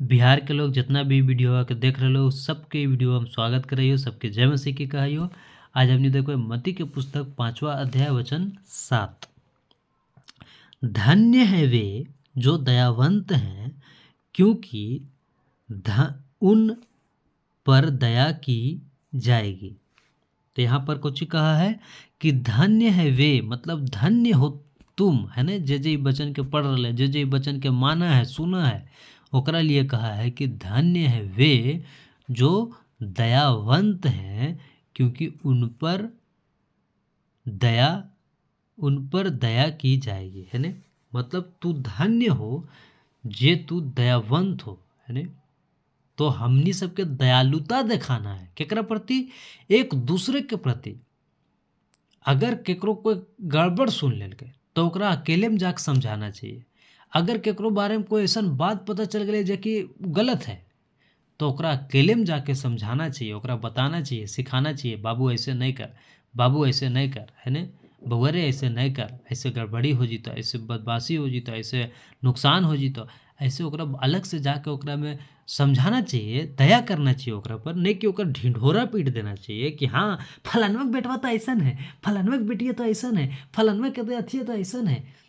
बिहार के लोग जितना भी वीडियो के देख रहे हो सबके वीडियो हम स्वागत कर रही हो, सबके जय मसीह की कहाइयो। आज हमने देखो मत्ती के पुस्तक 5वां अध्याय वचन 7। धन्य है वे जो दयावंत हैं, क्योंकि उन पर दया की जाएगी। तो यहाँ पर कुछ कहा है कि धन्य है वे, मतलब धन्य हो तुम, है ना। जे वचन के पढ़ रहे, जे वचन के माना है, सुना है, ओकरा लिए कहा है कि धन्य है वे जो दयावंत हैं, क्योंकि उन पर दया की जाएगी, है ने। मतलब तू धन्य हो जे तू दयावंत हो, है ने। तो हमनी सबके दयालुता दिखाना है केकरा प्रति? एक दूसरे के प्रति। अगर केकरो कोई गड़बड़ सुन लेलकै तो ओकरा अकेले में जाके समझाना चाहिए। अगर केकरो बारे में कोई ऐसा बात पता चल गई जो कि गलत है तो ओकरा अकेले में जाके समझाना चाहिए, ओकरा बताना चाहिए, सिखाना चाहिए, बाबू ऐसे नहीं कर, बाबू ऐसे नहीं कर, है ने। बउआ रे ऐसे नहीं कर, ऐसे गड़बड़ी हो जीतो, ऐसे बदमाशी हो जीतो, ऐसे नुकसान हो जीतो। ऐसे ओकरा अलग से जाके ओकरा में समझाना चाहिए, दया करना चाहिए ओकरा पर, नहीं कि ओकर ढिंढोरा पीट देना चाहिए कि हाँ फलानवा के बेटवा तो ऐसा है, फलानवा के बेटिया तो ऐसा है, फलानवा के तो अथिया तो ऐसा है।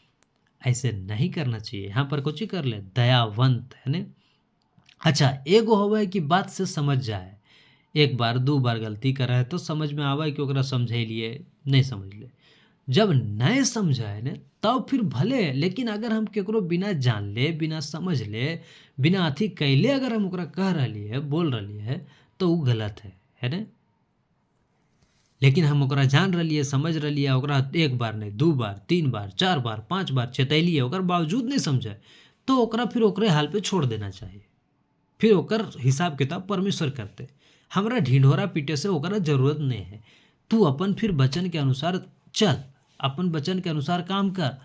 ऐसे नहीं करना चाहिए। यहाँ पर कुछ ही कर ले, दयावंत, है ने। अच्छा, एगो होवे कि बात से समझ जाए, एक बार दो बार गलती करे है तो समझ में आवे कि ओकरा समझेलिए, नहीं समझ ले। जब नहीं समझाए ने तब फिर भले, लेकिन अगर हम केकरो बिना जान ले, बिना समझ ले, बिना अथी कैले अगर हम ओकरा कह रही है, बोल रही है, तो वो गलत है ने। लेकिन हम ओकरा जान रही है, समझ रही है, ओकरा एक बार नहीं, दो बार, तीन बार, चार बार, पांच बार चेतैलिए, ओकर बावजूद नहीं समझे तो ओकरा फिर ओकरे हाल पे छोड़ देना चाहिए। फिर ओकर हिसाब किताब परमेश्वर करते। हमरा ढिंढोरा पीटे से ओकरा जरूरत नहीं है। तू अपन फिर वचन के अनुसार चल, अपन वचन के अनुसार काम कर।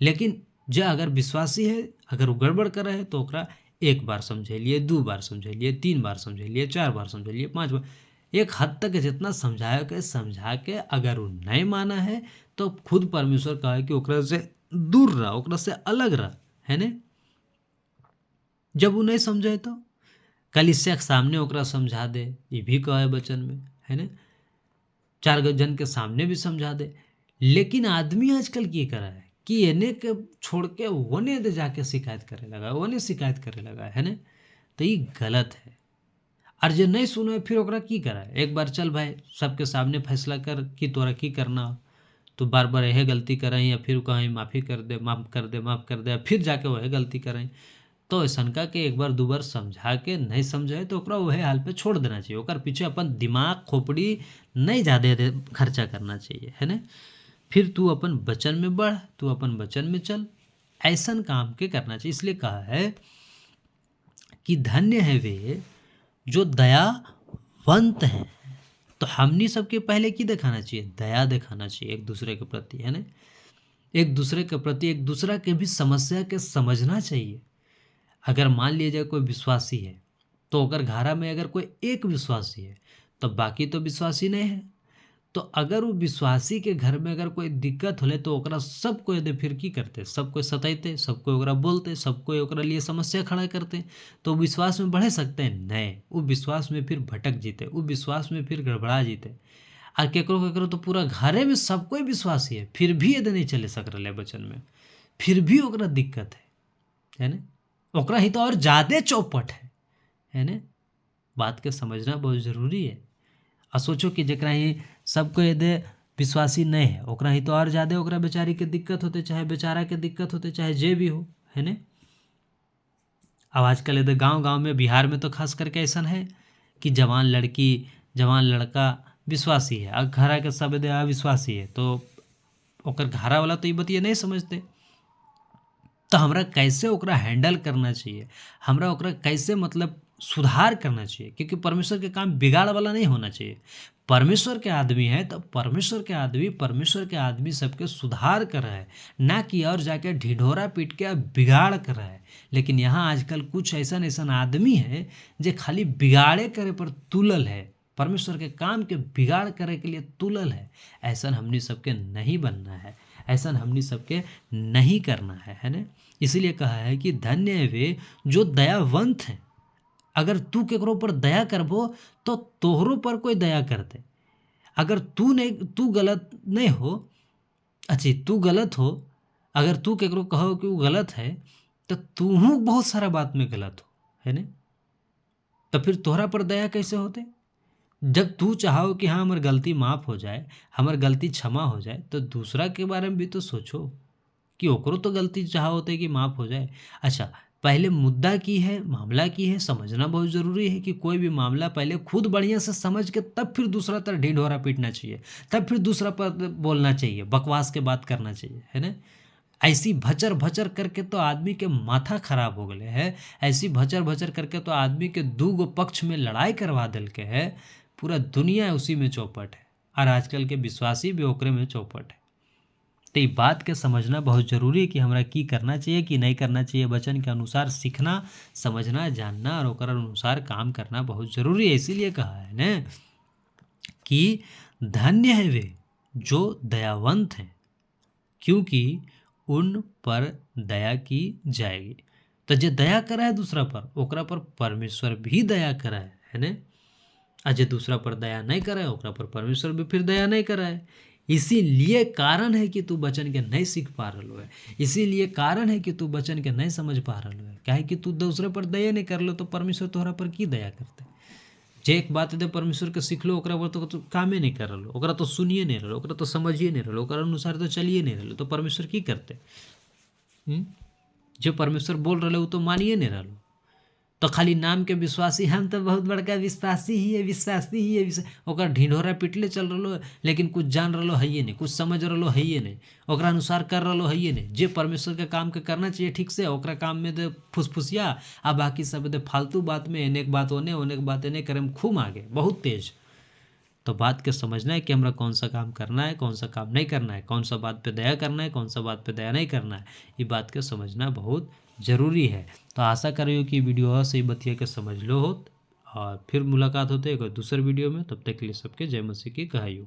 लेकिन जो अगर विश्वासी है, अगर वो गड़बड़ कर रहे है तो ओकरा एक बार समझेलिए, दो बार समझेलिए, तीन बार समझेलिए, चार बार समझेलिए, पांच बार, एक हद तक जितना समझा के अगर वो नहीं माना है तो खुद परमेश्वर कहा है कि ओकरा से दूर रह, ओकरा से अलग रह, है ने। जब वो नहीं समझे तो कलीसिया के सामने ओकरा समझा दे, ये भी कहा है वचन में, है ना। चार जन के सामने भी समझा दे। लेकिन आदमी आजकल की करा है कि एने के छोड़ के वने दे जाके शिकायत करे लगा, वने शिकायत करे लगा, है ना। तो ये गलत है। और जो नहीं सुने फिर ओकरा की करा है, एक बार चल भाई सबके सामने फैसला कर कि तोरा की करना, तो बार बार यह गलती करें या फिर कहीं माफ़ी कर दे, माफ़ कर दे, माफ़ कर दे, फिर जाके वह गलती करें। तो ऐसा के एक बार दो बार समझा के नहीं समझे तो ओकरा वही हाल पे छोड़ देना चाहिए। ओकर पीछे अपन दिमाग खोपड़ी नहीं ज़्यादा खर्चा करना चाहिए, है ना। फिर तू अपन वचन में बढ़, तू अपन वचन में चल, ऐसा काम के करना चाहिए। इसलिए कहा है कि धन्य है वे जो दयावंत हैं। तो हमनी सबके पहले की दिखाना चाहिए, दया दिखाना चाहिए एक दूसरे के प्रति, है ना। एक दूसरे के प्रति एक दूसरा के भी समस्या के समझना चाहिए। अगर मान लिया जाए कोई विश्वासी है तो अगर घरा में अगर कोई एक विश्वासी है तो बाकी तो विश्वासी नहीं है। तो अगर वो विश्वासी के घर में अगर कोई दिक्कत होले तो ओकरा सबको यदि फिर की करते, सबको सताइते, सबको ओकरा बोलते, सबको ओकरा लिए समस्या खड़ा करते, तो विश्वास में बढ़े सकते हैं नहीं, वो विश्वास में फिर भटक जीते, वो विश्वास में फिर गड़बड़ा जीते। और केकरो केकरो तो पूरा घरे में सबको विश्वासी है फिर भी यदि नहीं चले सक रहे वचन में, फिर भी ओकरा दिक्कत है ना। ओकरा ही तो और ज़्यादा चौपट है ना। बात के समझना बहुत ज़रूरी है। और सोचो कि जरा ही सबको यदि विश्वासी नहीं है, ओकरा ही तो और ज़्यादा ओकरा बेचारी के दिक्कत होते, चाहे बेचारा के दिक्कत होते, चाहे जे भी हो, है ने। अब आजकल यदि गांव गांव में, बिहार में तो खास करके ऐसा है कि जवान लड़की, जवान लड़का विश्वासी है और घरा के सब यदि अविश्वासी है तो ओकर घरा वाला तो ये बतिया नहीं समझते। तो हमरा कैसे ओकरा हैंडल करना चाहिए, हमरा ओकरा कैसे मतलब सुधार करना चाहिए, क्योंकि परमेश्वर के काम बिगाड़ वाला नहीं होना चाहिए। परमेश्वर के आदमी है तो परमेश्वर के आदमी सबके सुधार कर रहा है, ना कि और जाके ढिढोरा पीट के बिगाड़ कर रहा है। लेकिन यहाँ आजकल कुछ ऐसा आदमी है जो खाली बिगाड़े करे पर तुलल है, परमेश्वर के काम के बिगाड़ करे के लिए तुलल है। ऐसा हमनी सबके नहीं बनना है। ऐसा हमनी सबके नहीं करना है ना। इसीलिए कहा है कि धन्य है वे जो दयावंत हैं। अगर तू केकरो पर दया करबो तो तोहरो पर कोई दया करते। अगर तू गलत नहीं हो, अच्छी तू गलत हो, अगर तू केकरो कहो कि वो गलत है तो तूहू बहुत सारा बात में गलत हो, है ना। तो फिर तोहरा पर दया कैसे होते? जब तू चाहो कि हाँ हमार गलती माफ़ हो जाए, हमार गलती क्षमा हो जाए, तो दूसरा के बारे में भी तो सोचो कि ओकरो तो गलती चाह होते कि माफ़ हो जाए। अच्छा, पहले मुद्दा की है, मामला की है, समझना बहुत ज़रूरी है कि कोई भी मामला पहले खुद बढ़िया से समझ के तब फिर दूसरा तरफ ढिंढोरा पीटना चाहिए, तब फिर दूसरा पर बोलना चाहिए, बकवास के बात करना चाहिए, है ना। ऐसी भचर भचर करके तो आदमी के माथा खराब हो गए है। ऐसी भचर भचर करके तो आदमी के दू गो पक्ष में लड़ाई करवा दिल के है। पूरा दुनिया उसी में चौपट है और आजकल के विश्वासी भी ओकरे में चौपट है। तो ये बात के समझना बहुत जरूरी है कि हमरा की करना चाहिए कि नहीं करना चाहिए। वचन के अनुसार सीखना, समझना, जानना और ओकर अनुसार काम करना बहुत जरूरी है। इसीलिए कहा है ना कि धन्य है वे जो दयावंत हैं, क्योंकि उन पर दया की जाएगी। तो जे दया करा है दूसरा पर, ओकरा पर परमेश्वर भी दया करा है ना। आ जे दूसरा पर दया नहीं करे, ओकरा पर परमेश्वर भी फिर दया नहीं करा है। इसीलिए कारण है कि तू वचन के नहीं सीख पा रहा है। इसीलिए कारण है कि तू वचन के नहीं समझ पा रहा है। काहे कि तू दूसरे पर दया नहीं कर लो तो परमेश्वर तोहरा पर की दया करते। जे एक बात दे परमेश्वर के सीख लो, ओकरा पर तो कामे नहीं कर रहा, ओकरा तो सुनिए नहीं रहा, ओकरा तो समझिए नहीं रहा, ओकरा अनुसार तो चलिए नहीं रहा, तो परमेश्वर की करते। जो परमेश्वर बोल रहे वो तो मानिए नहीं रहा, तो खाली नाम के विश्वासी, हम तो बहुत बड़का विश्वासी ही है, ओकर ढिंढोरा पिटले चल रहा, लेकिन कुछ जान रहा है नहीं, कुछ समझ रहा है नहीं, ओकरा अनुसार कर रहा है नहीं। जे परमेश्वर के काम के करना चाहिए ठीक से, ओकरा काम में दे फुसफुसिया, आ बाकी सब दे फालतू बात में, एने एक बात ओने एक बात एने करे में खूब आगे, बहुत तेज। तो बात के समझना है कि हमरा कौन सा काम करना है, कौन सा काम नहीं करना है, कौन सा बात पे दया करना है, कौन सा बात पे दया नहीं करना है। ये बात के समझना बहुत ज़रूरी है। तो आशा करियो कि वीडियो से बतिया के समझ लो हो, और फिर मुलाकात होते है दूसरे वीडियो में। तब तक के लिए सबके जय मसीह की कहाइयो।